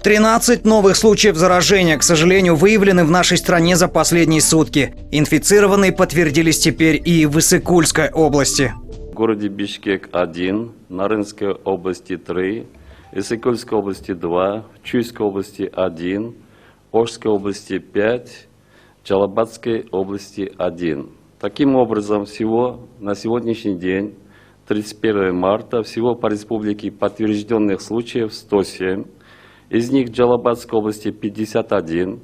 13 новых случаев заражения, к сожалению, выявлены в нашей стране за последние сутки. Инфицированные подтвердились теперь и в Иссык-Кульской области. В городе Бишкек 1, Нарынской области 3, Иссык-Кульской области 2, Чуйской области 1, Ошской области 5, Джалабадской области 1. Таким образом, всего на сегодняшний день, 31 марта, всего по республике подтвержденных случаев 107. Из них в Джалабадской области 51,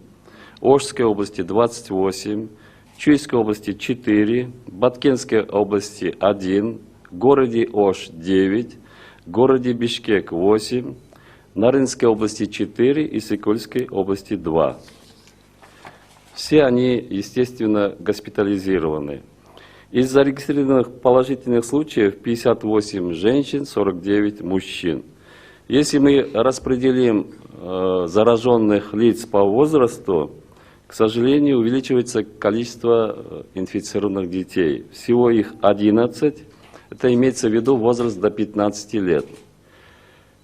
Ошской области 28, Чуйской области 4, Баткенской области 1, городе Ош 9, городе Бишкек 8, Нарынской области 4 и Иссык-Кульской области 2. Все они, естественно, госпитализированы. Из зарегистрированных положительных случаев 58 женщин, 49 мужчин. Если мы распределим зараженных лиц по возрасту, к сожалению, увеличивается количество инфицированных детей. Всего их 11, это имеется в виду возраст до 15 лет.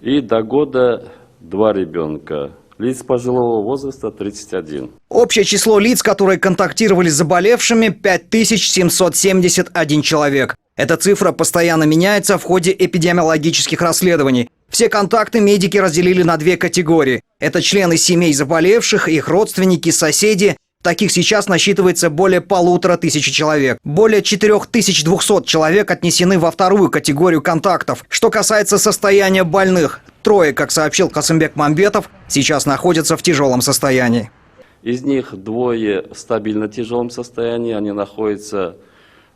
И до года 2 ребенка. Лиц пожилого возраста 31. Общее число лиц, которые контактировали с заболевшими, 5771 человек. Эта цифра постоянно меняется в ходе эпидемиологических расследований. Все контакты медики разделили на 2 категории. Это члены семей заболевших, их родственники, соседи. Таких сейчас насчитывается более 1500 человек. Более 4200 человек отнесены во 2-ю категорию контактов. Что касается состояния больных, 3, как сообщил Касымбек Мамбетов, сейчас находятся в тяжелом состоянии. Из них 2 в стабильно тяжелом состоянии. Они находятся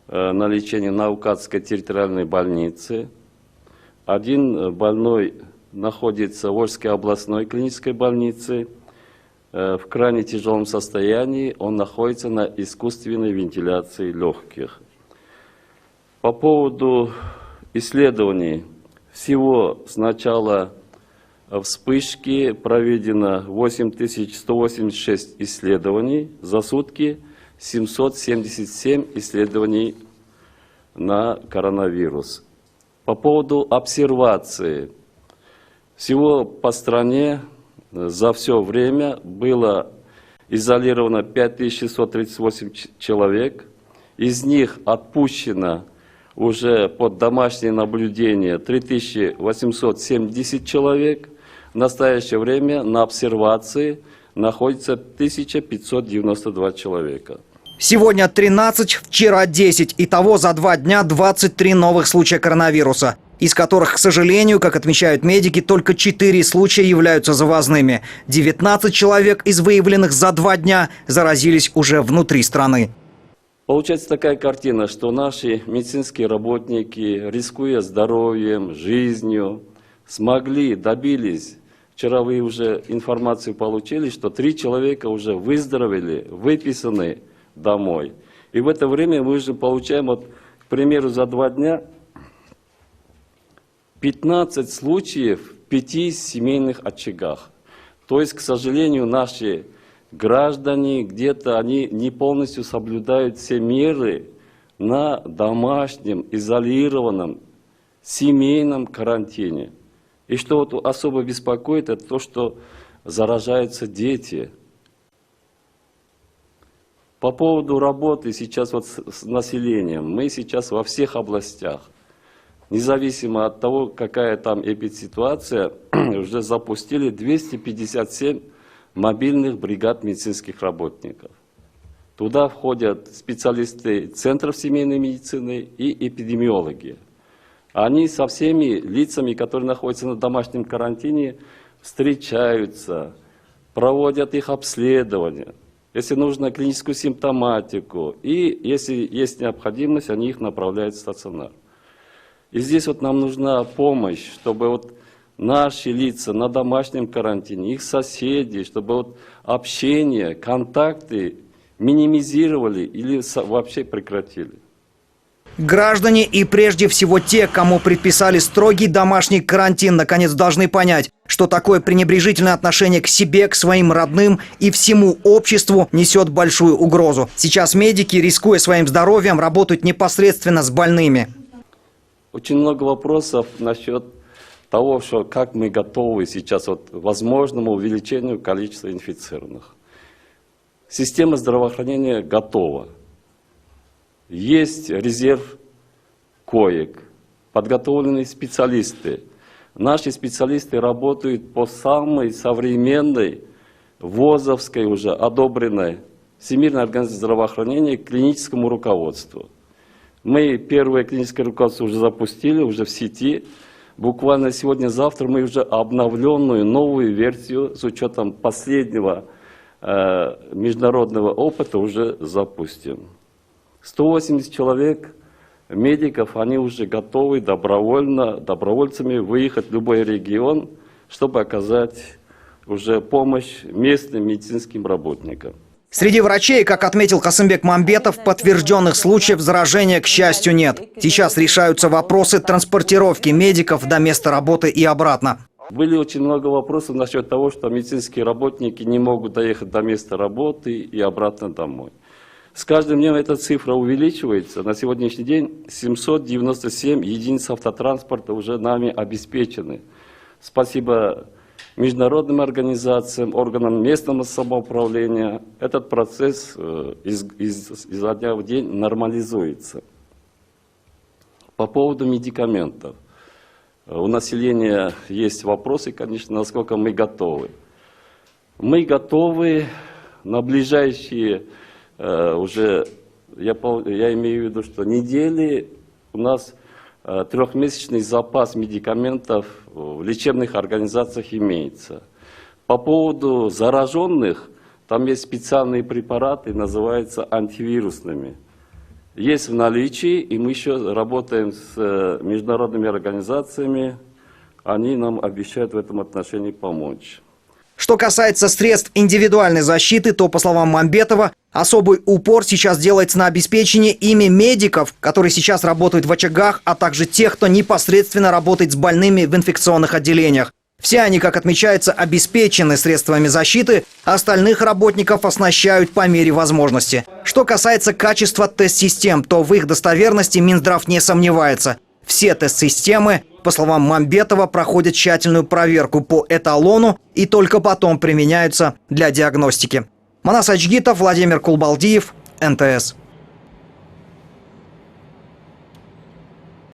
на лечении в Наукатской территориальной больнице. 1 больной находится в Ошской областной клинической больнице. В крайне тяжелом состоянии, он находится на искусственной вентиляции легких. По поводу исследований, всего с начала вспышки проведено 8186 исследований, за сутки 777 исследований на коронавирус. По поводу обсервации, всего по стране за все время было изолировано 5638 человек. Из них отпущено уже под домашнее наблюдение 3870 человек. В настоящее время на обсервации находится 1592 человека. Сегодня 13, вчера 10. Итого за 2 дня 23 новых случая коронавируса, из которых, к сожалению, как отмечают медики, только 4 случая являются завозными. 19 человек из выявленных за 2 дня заразились уже внутри страны. Получается такая картина, что наши медицинские работники, рискуя здоровьем, жизнью, добились. Вчера вы уже информацию получили, что 3 человека уже выздоровели, выписаны домой. И в это время мы уже получаем, вот, к примеру, за 2 дня 15 случаев в 5 семейных очагах. То есть, к сожалению, наши граждане где-то они не полностью соблюдают все меры на домашнем, изолированном, семейном карантине. И что вот особо беспокоит, это то, что заражаются дети. По поводу работы сейчас вот с населением. Мы сейчас во всех областях, независимо от того, какая там эпидситуация, уже запустили 257 мобильных бригад медицинских работников. Туда входят специалисты центров семейной медицины и эпидемиологи. Они со всеми лицами, которые находятся на домашнем карантине, встречаются, проводят их обследования. Если нужно, клиническую симптоматику. И если есть необходимость, они их направляют в стационар. И здесь вот нам нужна помощь, чтобы вот наши лица на домашнем карантине, их соседи, чтобы вот общение, контакты минимизировали или вообще прекратили. Граждане и прежде всего те, кому предписали строгий домашний карантин, наконец должны понять, что такое пренебрежительное отношение к себе, к своим родным и всему обществу несет большую угрозу. Сейчас медики, рискуя своим здоровьем, работают непосредственно с больными. Очень много вопросов насчет того, что как мы готовы сейчас к возможному увеличению количества инфицированных. Система здравоохранения готова. Есть резерв коек, подготовленные специалисты. Наши специалисты работают по самой современной, ВОЗовской уже одобренной Всемирной организации здравоохранения клиническому руководству. Мы первое клиническое руководство уже запустили, уже в сети. Буквально сегодня-завтра мы уже обновленную новую версию с учетом последнего международного опыта уже запустим. 180 человек, медиков, они уже готовы добровольцами выехать в любой регион, чтобы оказать уже помощь местным медицинским работникам. Среди врачей, как отметил Касымбек Мамбетов, подтвержденных случаев заражения, к счастью, нет. Сейчас решаются вопросы транспортировки медиков до места работы и обратно. Были очень много вопросов насчет того, что медицинские работники не могут доехать до места работы и обратно домой. С каждым днем эта цифра увеличивается. На сегодняшний день 797 единиц автотранспорта уже нами обеспечены. Спасибо международным организациям, органам местного самоуправления. Этот процесс изо дня в день нормализуется. По поводу медикаментов. У населения есть вопросы, конечно, насколько мы готовы. Мы готовы на ближайшие уже, я имею в виду, что недели у нас трехмесячный запас медикаментов в лечебных организациях имеется. По поводу зараженных, там есть специальные препараты, называются антивирусными. Есть в наличии, и мы еще работаем с международными организациями. Они нам обещают в этом отношении помочь. Что касается средств индивидуальной защиты, то, по словам Мамбетова, особый упор сейчас делается на обеспечение ими медиков, которые сейчас работают в очагах, а также тех, кто непосредственно работает с больными в инфекционных отделениях. Все они, как отмечается, обеспечены средствами защиты, а остальных работников оснащают по мере возможности. Что касается качества тест-систем, то в их достоверности Минздрав не сомневается. Все тест-системы, по словам Мамбетова, проходят тщательную проверку по эталону и только потом применяются для диагностики. Манас Ачгитов, Владимир Кулбалдиев, НТС.